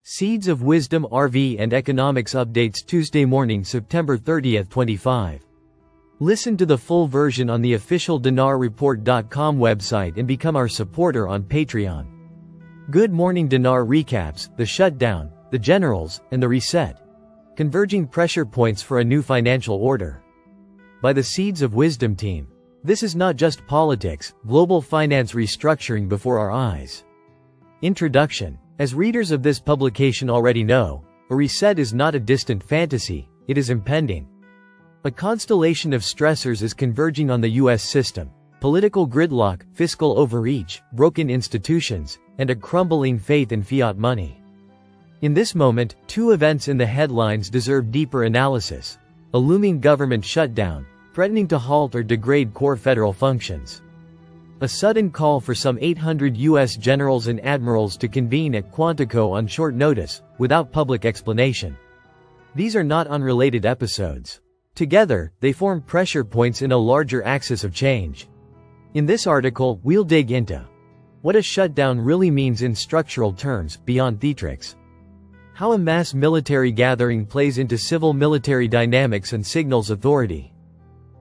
Seeds of Wisdom RV and Economics Updates Tuesday morning, September 30, 25. Listen to the full version on the official dinarreport.com website and become our supporter on Patreon. Good morning. Dinar recaps the shutdown, the generals, and the reset. Converging pressure points for a new financial order. By the Seeds of Wisdom team. This is not just politics, global finance restructuring before our eyes. Introduction. As readers of this publication already know, a reset is not a distant fantasy, it is impending. A constellation of stressors is converging on the U.S. system: political gridlock, fiscal overreach, broken institutions, and a crumbling faith in fiat money. In this moment, two events in the headlines deserve deeper analysis: a looming government shutdown, threatening to halt or degrade core federal functions. A sudden call for some 800 U.S. generals and admirals to convene at Quantico on short notice, without public explanation. These are not unrelated episodes. Together, they form pressure points in a larger axis of change. In this article, we'll dig into what a shutdown really means in structural terms, beyond theatrics. How a mass military gathering plays into civil-military dynamics and signals authority.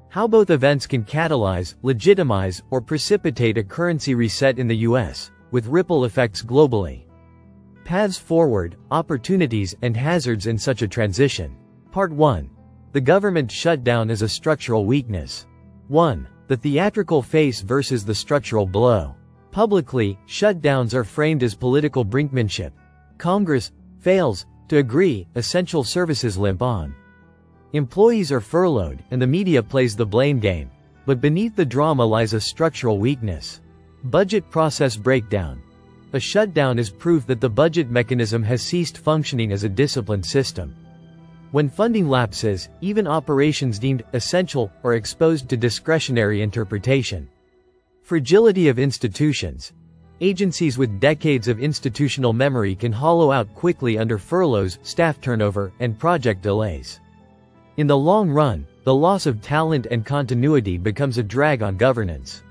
How both events can catalyze, legitimize, or precipitate a currency reset in the U.S., with ripple effects globally. Paths forward, opportunities, and hazards in such a transition. Part 1. The government shutdown as a structural weakness. 1. The theatrical face versus the structural blow. Publicly, shutdowns are framed as political brinkmanship. Congress fails to agree, essential services limp on. Employees are furloughed, and the media plays the blame game. But beneath the drama lies a structural weakness. Budget process breakdown. A shutdown is proof that the budget mechanism has ceased functioning as a disciplined system. When funding lapses, even operations deemed essential are exposed to discretionary interpretation. Fragility of institutions. Agencies with decades of institutional memory can hollow out quickly under furloughs, staff turnover, and project delays. In the long run, the loss of talent and continuity becomes a drag on governance.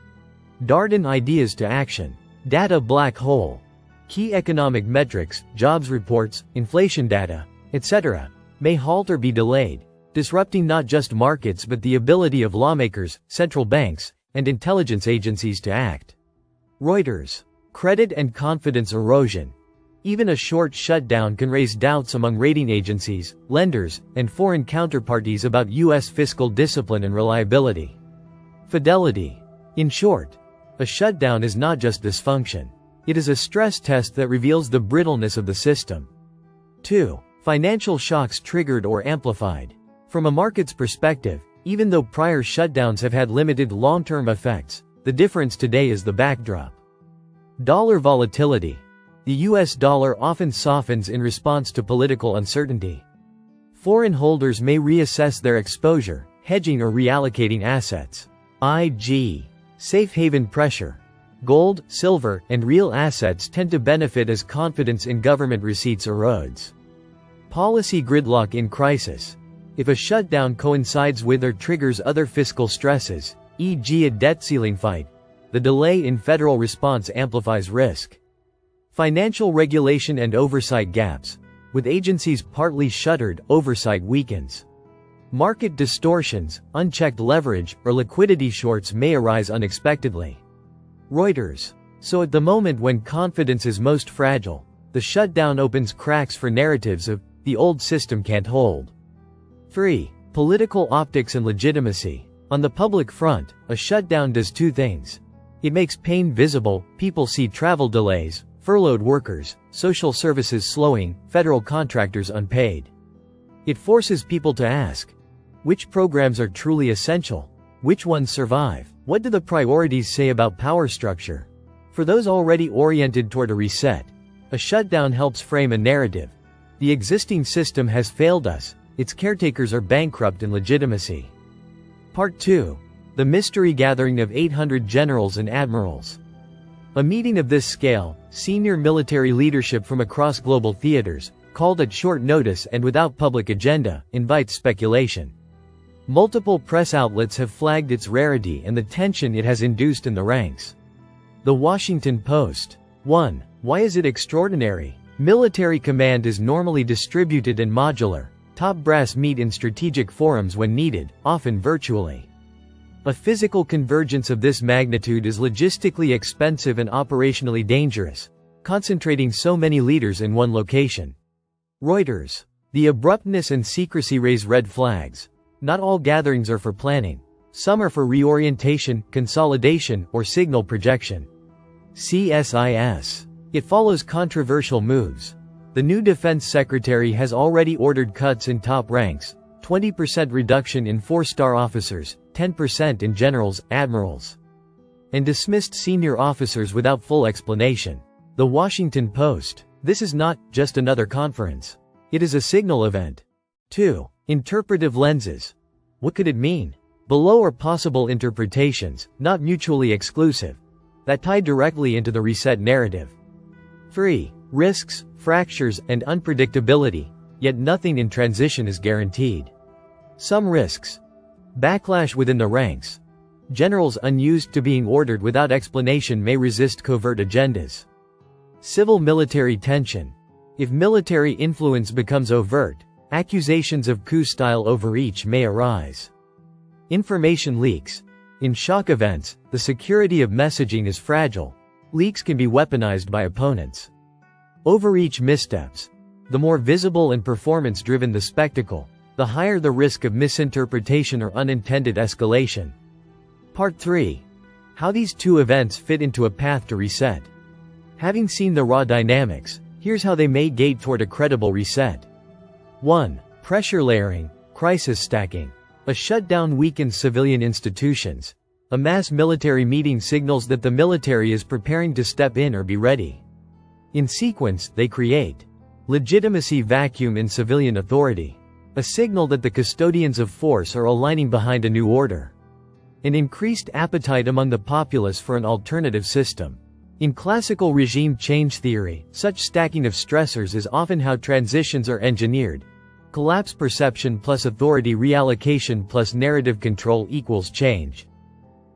Darden ideas to action. Data black hole. Key economic metrics, jobs reports, inflation data, etc., may halt or be delayed, disrupting not just markets but the ability of lawmakers, central banks, and intelligence agencies to act. Reuters. Credit and confidence erosion. Even a short shutdown can raise doubts among rating agencies, lenders, and foreign counterparties about U.S. fiscal discipline and reliability. Fidelity. In short, a shutdown is not just dysfunction. It is a stress test that reveals the brittleness of the system. 2. Financial shocks triggered or amplified. From a market's perspective, even though prior shutdowns have had limited long-term effects, the difference today is the backdrop. Dollar volatility. The U.S. dollar often softens in response to political uncertainty. Foreign holders may reassess their exposure, hedging or reallocating assets. IG. Safe haven pressure. Gold, silver, and real assets tend to benefit as confidence in government receipts erodes. Policy gridlock in crisis. If a shutdown coincides with or triggers other fiscal stresses, e.g. a debt ceiling fight, the delay in federal response amplifies risk. Financial regulation and oversight gaps. With agencies partly shuttered, oversight weakens. Market distortions, unchecked leverage, or liquidity shorts may arise unexpectedly. Reuters. So at the moment when confidence is most fragile, the shutdown opens cracks for narratives of, the old system can't hold. 3. Political optics and legitimacy. On the public front, a shutdown does two things. It makes pain visible, people see travel delays, furloughed workers, social services slowing, federal contractors unpaid. It forces people to ask, which programs are truly essential? Which ones survive? What do the priorities say about power structure? For those already oriented toward a reset, a shutdown helps frame a narrative. The existing system has failed us, its caretakers are bankrupt in legitimacy. Part 2. The mystery gathering of 800 generals and admirals. A meeting of this scale, senior military leadership from across global theaters, called at short notice and without public agenda, invites speculation. Multiple press outlets have flagged its rarity and the tension it has induced in the ranks. The Washington Post. 1. Why is it extraordinary? Military command is normally distributed and modular. Top brass meet in strategic forums when needed, often virtually. A physical convergence of this magnitude is logistically expensive and operationally dangerous, concentrating so many leaders in one location. Reuters. The abruptness and secrecy raise red flags. Not all gatherings are for planning. Some are for reorientation, consolidation, or signal projection. CSIS. It follows controversial moves. The new defense secretary has already ordered cuts in top ranks, 20% reduction in 4-star officers, 10% in generals, admirals, and dismissed senior officers without full explanation. The Washington Post. This is not just another conference. It is a signal event. 2. Interpretive lenses. What could it mean? Below are possible interpretations, not mutually exclusive, that tie directly into the reset narrative. 3. Risks, fractures, and unpredictability, yet nothing in transition is guaranteed. Some risks. Backlash within the ranks. Generals unused to being ordered without explanation may resist covert agendas. Civil-military tension. If military influence becomes overt, accusations of coup-style overreach may arise. Information leaks. In shock events, the security of messaging is fragile. Leaks can be weaponized by opponents. Overreach missteps. The more visible and performance-driven the spectacle, the higher the risk of misinterpretation or unintended escalation. Part 3. How these two events fit into a path to reset. Having seen the raw dynamics, here's how they may gate toward a credible reset. 1. Pressure layering, crisis stacking. A shutdown weakens civilian institutions. A mass military meeting signals that the military is preparing to step in or be ready. In sequence, they create legitimacy vacuum in civilian authority. A signal that the custodians of force are aligning behind a new order. An increased appetite among the populace for an alternative system. In classical regime change theory, such stacking of stressors is often how transitions are engineered. Collapse perception plus authority reallocation plus narrative control equals change.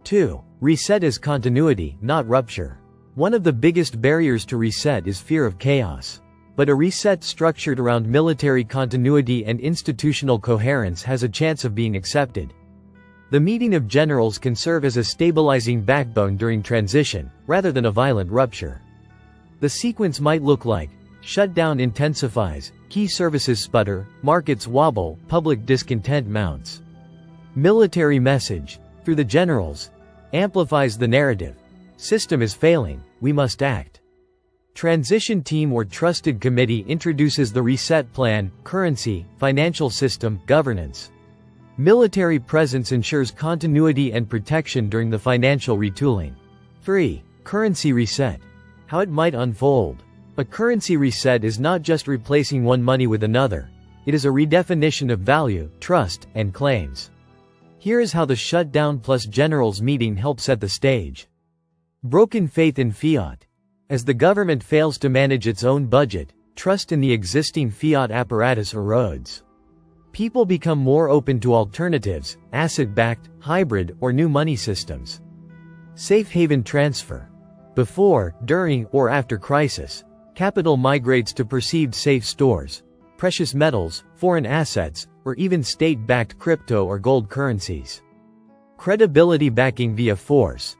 2. Reset as continuity, not rupture. One of the biggest barriers to reset is fear of chaos. But a reset structured around military continuity and institutional coherence has a chance of being accepted. The meeting of generals can serve as a stabilizing backbone during transition, rather than a violent rupture. The sequence might look like: shutdown intensifies, key services sputter, markets wobble, public discontent mounts. Military message, through the generals, amplifies the narrative. System is failing, we must act. Transition team or trusted committee introduces the reset plan, currency, financial system, governance. Military presence ensures continuity and protection during the financial retooling. 3. Currency reset. How it might unfold. A currency reset is not just replacing one money with another. It is a redefinition of value, trust, and claims. Here is how the shutdown plus generals meeting helps set the stage. Broken faith in fiat. As the government fails to manage its own budget, trust in the existing fiat apparatus erodes. People become more open to alternatives, asset-backed, hybrid, or new money systems. Safe haven transfer. Before, during, or after crisis, capital migrates to perceived safe stores, precious metals, foreign assets, or even state-backed crypto or gold currencies. Credibility backing via force.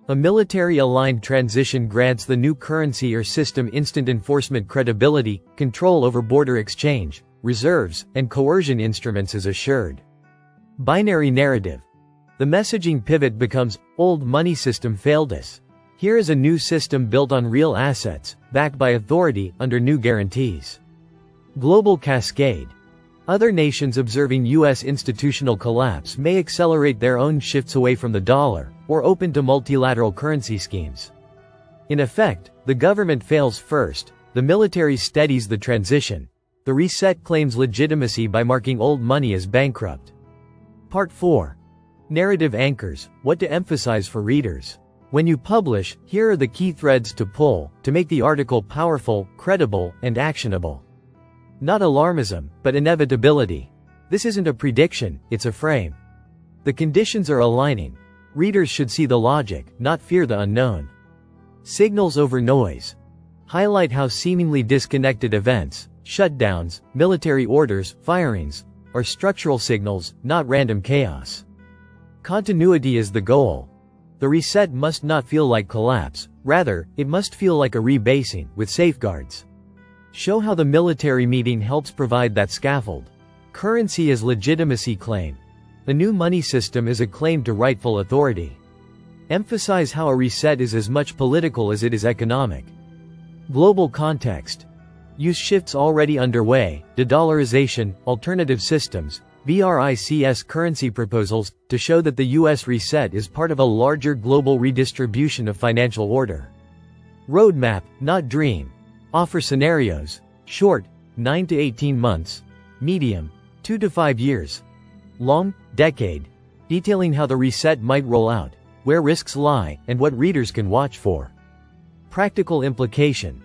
A military-aligned transition grants the new currency or system instant enforcement credibility, control over border exchange, reserves, and coercion instruments is assured. Binary narrative. The messaging pivot becomes, old money system failed us. Here is a new system built on real assets, backed by authority, under new guarantees. Global cascade. Other nations observing U.S. institutional collapse may accelerate their own shifts away from the dollar, or open to multilateral currency schemes. In effect, the government fails first, the military steadies the transition. The reset claims legitimacy by marking old money as bankrupt. Part 4. Narrative anchors, what to emphasize for readers. When you publish, here are the key threads to pull, to make the article powerful, credible, and actionable. Not alarmism, but inevitability. This isn't a prediction, it's a frame. The conditions are aligning. Readers should see the logic, not fear the unknown. Signals over noise. highlight how seemingly disconnected events, shutdowns, military orders, firings, are structural signals, not random chaos. Continuity is the goal. The reset must not feel like collapse, rather, it must feel like a rebasing, with safeguards. Show how the military meeting helps provide that scaffold. Currency as legitimacy claim. A new money system is a claim to rightful authority. Emphasize how a reset is as much political as it is economic. Global context. Use shifts already underway, de-dollarization, alternative systems, BRICS currency proposals, to show that the US reset is part of a larger global redistribution of financial order. Roadmap, not dream. Offer scenarios. Short, 9 to 18 months. Medium, 2 to 5 years. Long, decade. Detailing how the reset might roll out, where risks lie, and what readers can watch for. Practical implication.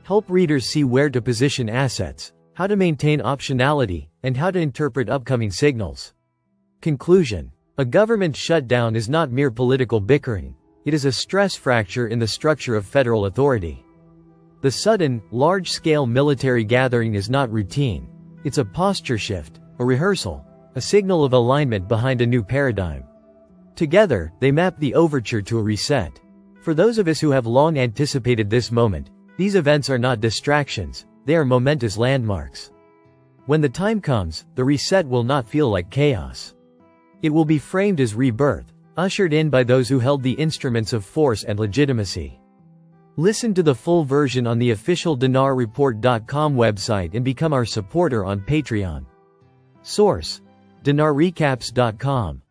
Help readers see where to position assets, how to maintain optionality, and how to interpret upcoming signals. Conclusion. A government shutdown is not mere political bickering. It is a stress fracture in the structure of federal authority. The sudden, large-scale military gathering is not routine. It's a posture shift, a rehearsal, a signal of alignment behind a new paradigm. Together, they map the overture to a reset. For those of us who have long anticipated this moment, these events are not distractions, they are momentous landmarks. When the time comes, the reset will not feel like chaos. It will be framed as rebirth, ushered in by those who held the instruments of force and legitimacy. Listen to the full version on the official dinarreport.com website and become our supporter on Patreon. Source: dinarrecaps.com